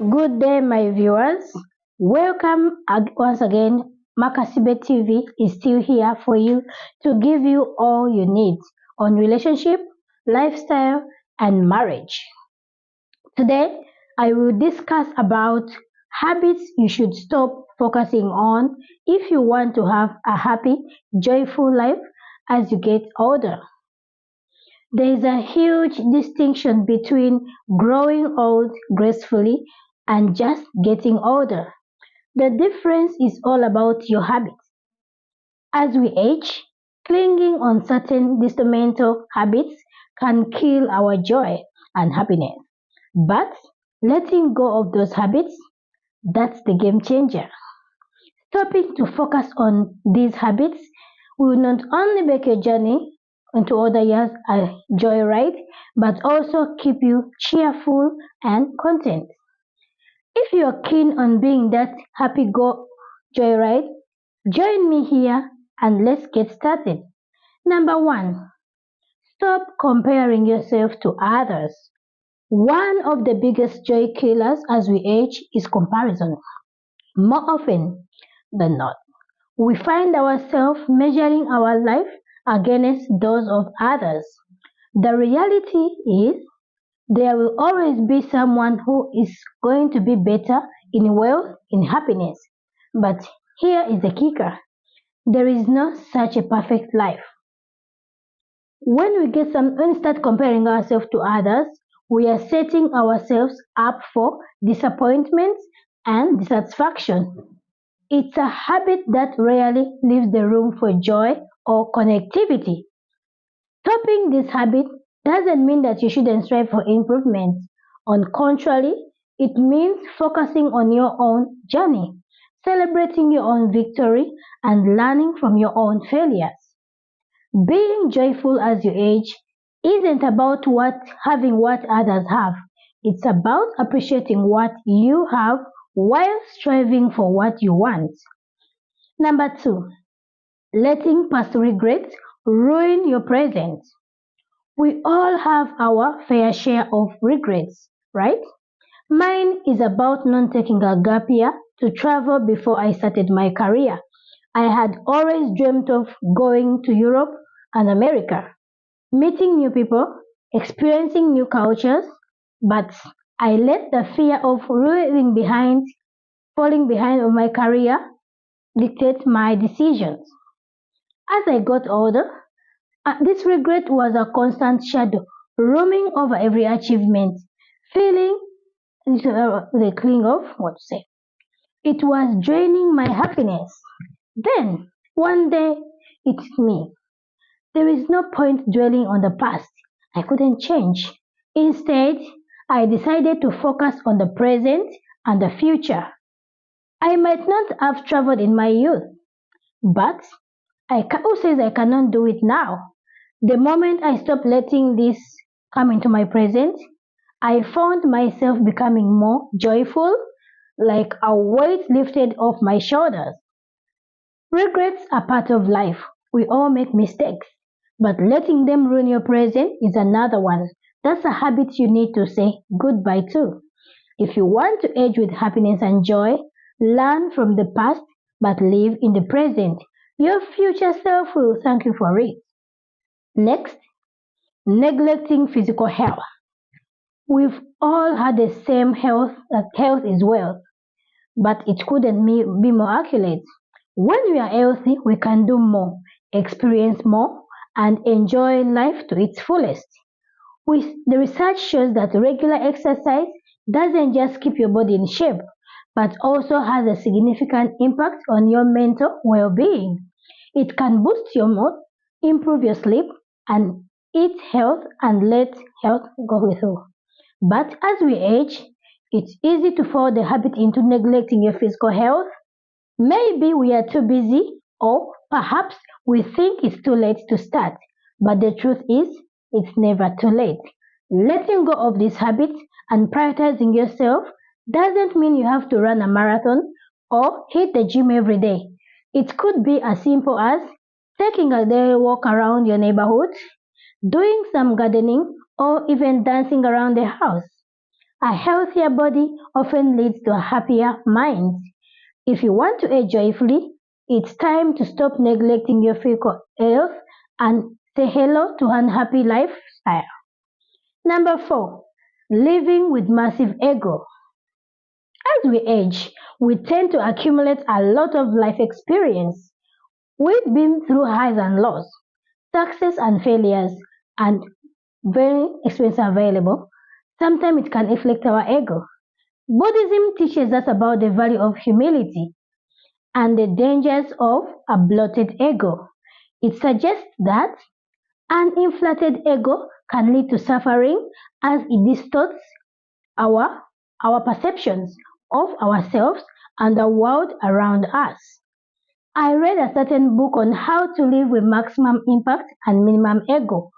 Good day, my viewers. Welcome once again. Makasibe TV is still here for you to give you all you need on relationship, lifestyle, and marriage. Today, I will discuss about habits you should stop focusing on if you want to have a happy, joyful life as you get older. There is a huge distinction between growing old gracefully and just getting older. The difference is all about your habits. As we age, clinging on certain detrimental habits can kill our joy and happiness. But letting go of those habits, that's the game changer. Stopping to focus on these habits will not only make your journey into other years a joyride, but also keep you cheerful and content. If you are keen on being that happy go joyride, join me here and let's get started. Number one, stop comparing yourself to others. One of the biggest joy killers as we age is comparison. More often than not, we find ourselves measuring our life against those of others. The reality is there will always be someone who is going to be better in wealth, in happiness. But here is the kicker. There is no such a perfect life. When we start comparing ourselves to others, we are setting ourselves up for disappointment and dissatisfaction. It's a habit that rarely leaves the room for joy or connectivity. Stopping this habit doesn't mean that you shouldn't strive for improvement. On contrary, it means focusing on your own journey, celebrating your own victory, and learning from your own failures. Being joyful as you age isn't about having what others have. It's about appreciating what you have while striving for what you want. Number two, letting past regrets ruin your present. We all have our fair share of regrets, right? Mine is about not taking a gap year to travel before I started my career. I had always dreamt of going to Europe and America, meeting new people, experiencing new cultures, but I let the fear of falling behind on my career dictate my decisions. As I got older, this regret was a constant shadow, roaming over every achievement, feeling the cling of what to say. It was draining my happiness. Then, one day, it hit me. There is no point dwelling on the past. I couldn't change. Instead, I decided to focus on the present and the future. I might not have traveled in my youth, but who says I cannot do it now? The moment I stopped letting this come into my present, I found myself becoming more joyful, like a weight lifted off my shoulders. Regrets are part of life. We all make mistakes, but letting them ruin your present is another one. That's a habit you need to say goodbye to. If you want to age with happiness and joy, learn from the past but live in the present. Your future self will thank you for it. Next, neglecting physical health. We've all had the same health, that health is wealth, but it couldn't be more accurate. When we are healthy, we can do more, experience more, and enjoy life to its fullest. The research shows that regular exercise doesn't just keep your body in shape, but also has a significant impact on your mental well-being. It can boost your mood, improve your sleep, and eat health and let health go with you. But as we age, it's easy to fall the habit into neglecting your physical health. Maybe we are too busy, or perhaps we think it's too late to start. But the truth is, it's never too late. Letting go of these habits and prioritizing yourself doesn't mean you have to run a marathon or hit the gym every day. It could be as simple as taking a day walk around your neighborhood, doing some gardening, or even dancing around the house. A healthier body often leads to a happier mind. If you want to age joyfully, it's time to stop neglecting your physical health and say hello to an happy lifestyle. Number 4, living with massive ego. As we age, we tend to accumulate a lot of life experience. We've been through highs and lows, success and failures, and very experience available. Sometimes it can inflict our ego. Buddhism teaches us about the value of humility and the dangers of a bloated ego. It suggests that an inflated ego can lead to suffering as it distorts our, our perceptions of ourselves and the world around us. I read a certain book on how to live with maximum impact and minimum ego.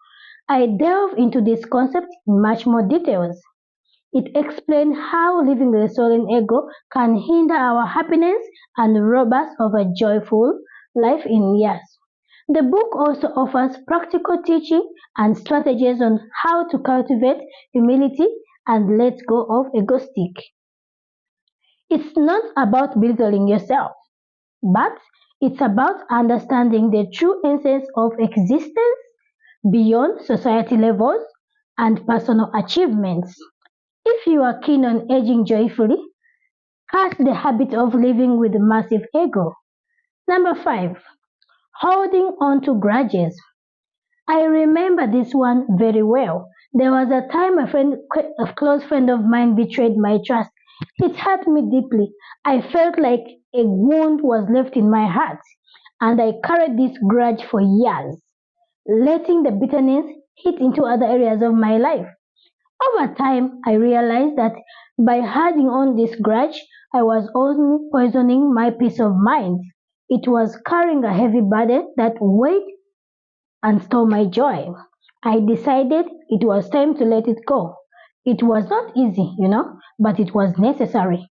I delve into this concept in much more details. It explained how living with a sullen ego can hinder our happiness and rob us of a joyful life in years. The book also offers practical teaching and strategies on how to cultivate humility and let go of egoistic. It's not about belittling yourself, but it's about understanding the true essence of existence beyond society levels and personal achievements. If you are keen on aging joyfully, cut the habit of living with a massive ego. Number 5, holding on to grudges. I remember this one very well. There was a time a close friend of mine betrayed my trust. It hurt me deeply. I felt like a wound was left in my heart, and I carried this grudge for years, letting the bitterness hit into other areas of my life. Over time, I realized that by holding on this grudge, I was only poisoning my peace of mind. It was carrying a heavy burden that weighed and stole my joy. I decided it was time to let it go. It was not easy, but it was necessary.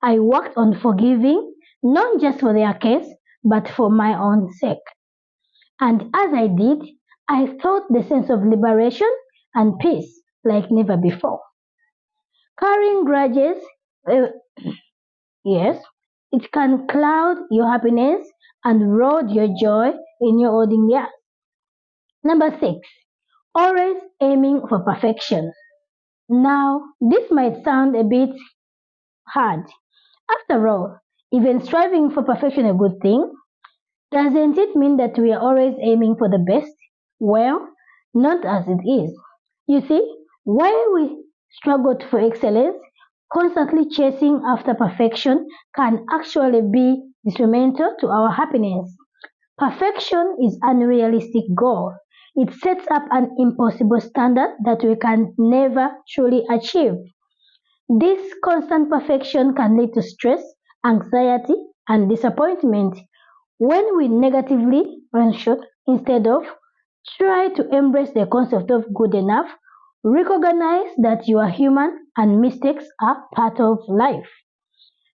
I worked on forgiving, not just for their case, but for my own sake. And as I did, I felt the sense of liberation and peace like never before. Carrying grudges, uh, yes, it can cloud your happiness and rob your joy in your olden years. Number 6, always aiming for perfection. Now, this might sound a bit hard. After all, even striving for perfection a good thing? Doesn't it mean that we are always aiming for the best? Well, not as it is. You see, while we struggle for excellence, constantly chasing after perfection can actually be detrimental to our happiness. Perfection is an unrealistic goal. It sets up an impossible standard that we can never truly achieve. This constant perfection can lead to stress, anxiety, and disappointment when we negatively should instead of try to embrace the concept of good enough, recognize that you are human and mistakes are part of life.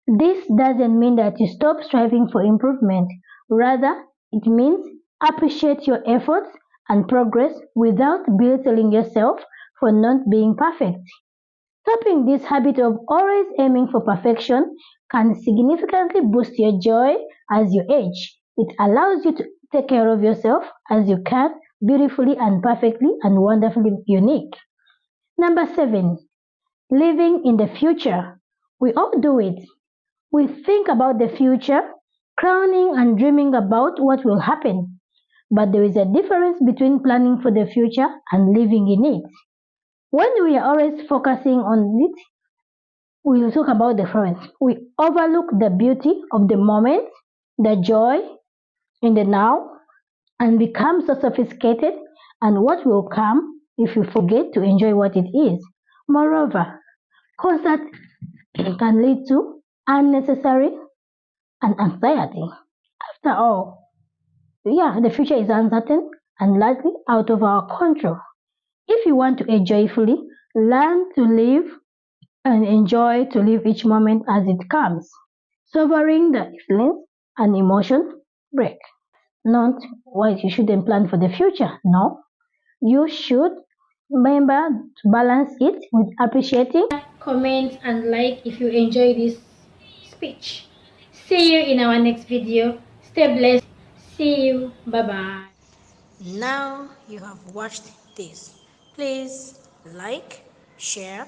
This doesn't mean that you stop striving for improvement. Rather, it means appreciate your efforts and progress without belittling yourself for not being perfect. Stopping this habit of always aiming for perfection can significantly boost your joy as you age. It allows you to take care of yourself as you can, beautifully and perfectly and wonderfully unique. Number 7, living in the future. We all do it. We think about the future, crowning and dreaming about what will happen. But there is a difference between planning for the future and living in it. When we are always focusing on it, we will talk about the difference. We overlook the beauty of the moment, the joy in the now, and become so sophisticated and what will come if we forget to enjoy what it is. Moreover, constant can lead to unnecessary and anxiety. After all, the future is uncertain and likely out of our control. If you want to age joyfully, learn to live and enjoy to live each moment as it comes. Savoring the excellence and emotion break. Not why you shouldn't plan for the future. No, you should remember to balance it with appreciating comment, and like if you enjoy this speech. See you in our next video. Stay blessed. See you. Bye bye. Now you have watched this. Please like, share,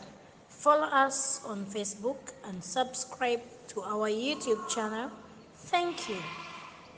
follow us on Facebook and subscribe to our YouTube channel. Thank you.